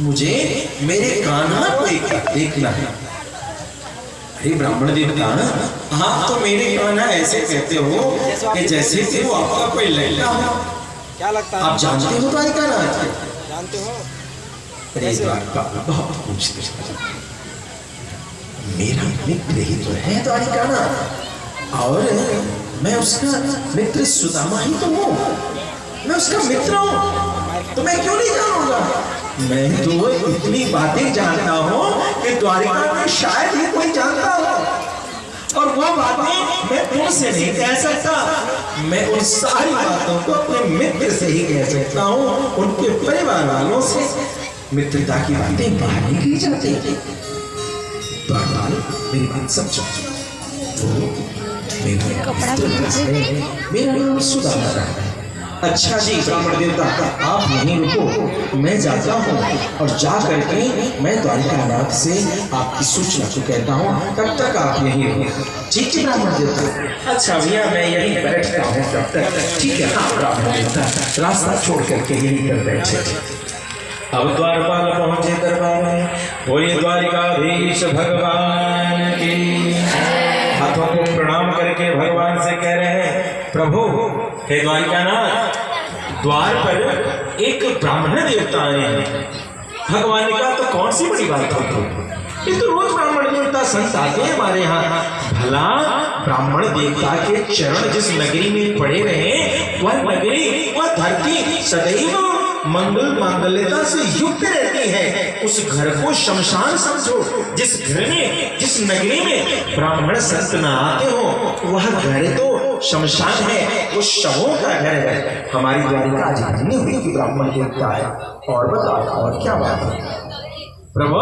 मुझे मेरे कान्हा को एक देखना है। अरे ब्राह्मण देवता, आप तो मेरे कान्हा ऐसे कहते हो कि जैसे कि वो आपका कोई लड़का हो। क्या लगता है? आप जानते हो द्वारिकानाथ? जानते हो? अरे द्वारका बहुत पूछते, मेरा मित्र ही तो है द्वारिकानाथ, और मैं उसका मित्र सुदामा ही तो हूँ। मैं उसका मित्र हूँ, तो मैं क्यों नहीं जानूंगा? मैं तो इतनी बातें जानता हूँ कि द्वारिका में शायद ही कोई जानता हो, और वो बातें मैं तुमसे नहीं कह सकता। मैं उन सारी बातों को अपने मित्र से ही कह सकता हूँ, उनके परिवार वालों से। मित्रता की बातें बाहर नहीं की जाती। मेरी बात समझो, मेरा नाम सुदामा है। अच्छा जी ब्राह्मण देवता, आप यहीं रुको, मैं जाता हूँ, और जा करके मैं द्वारिकानाथ से आपकी सूचना को कहता हूँ। तब तक आप यहीं रुको। ठीक है ब्राह्मण देवता? अच्छा भैया, मैं यहीं बैठता हूँ तब तक। ठीक है। हाँ ब्राह्मण देवता, रास्ता छोड़ करके यहीं पर बैठे। अब द्वारपाल पहुंचे दरबार में, बोलिए द्वारिकाधीश भगवान की। हाथों को प्रणाम करके भगवान से कह रहे हैं, प्रभु हे द्वारिकानाथ, द्वार पर एक ब्राह्मण देवता आए हैं। भगवान ने कहा, तो कौन सी बड़ी बात होती? ये तो रोज ब्राह्मण देवता संत आते हैं हमारे यहाँ। भला ब्राह्मण देवता के चरण जिस नगरी में पड़े रहे, वह नगरी, वह धरती सदैव मंगल मांगल्यता से युक्त रहती है। उस घर को शमशान समझो। जिस घर में, जिस नगरी में ब्राह्मण संत न आते हो, वह घर तो शमशान है, वो शवों का घर है। हमारी द्वारिका आज धन्य हुई कि ब्राह्मण देवता है। और बताओ, और क्या बात है? प्रभु,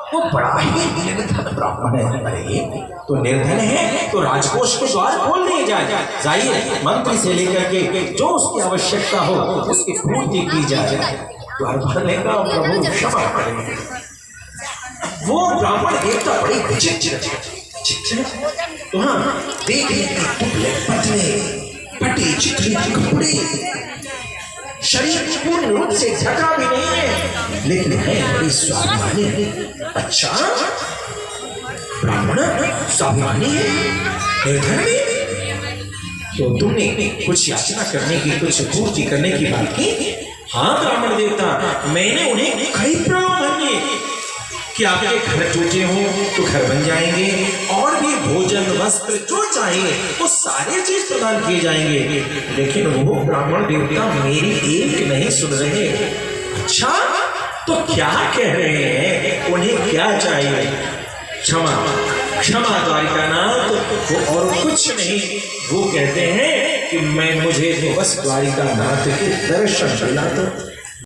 वो बड़ा ही निर्धन ब्राह्मण है। अरे तो निर्धन है तो राजकोष के द्वार खोल दिए जाए। जाइए, मंत्री से लेकर के जो उसकी आवश्यकता हो उसकी पूर्ति की जाए। द्वार भरने का प्रभु क्षमा करेंगे। वो ब्राह्मण देवता बड़ी विचित्र, तो हाँ देखने पतले पटे चिकनी कपड़े, शरीर पूर्ण रूप से ढका भी नहीं है, लेकिन है बड़ी स्वाभिमानी। अच्छा, ब्राह्मण स्वाभिमानी है, निर्धन भी। तो तुमने कुछ याचना करने की, कुछ पूर्ति करने की बात की? हाँ ब्राह्मण देवता, मैंने उन्हें कई प्रलोभन दिए कि आपके घर टूटे हो तो घर बन जाएंगे, और भी भोजन वस्त्र जो चाहिए वो सारे चीज प्रदान किए जाएंगे। लेकिन वो ब्राह्मण देवता मेरी एक नहीं सुन रहे। अच्छा, तो क्या कह रहे हैं? उन्हें क्या चाहिए? क्षमा क्षमा द्वारिकानाथ, वो और कुछ नहीं। वो कहते हैं कि मुझे तो बस द्वारिकानाथ के दर्शन दिला दो।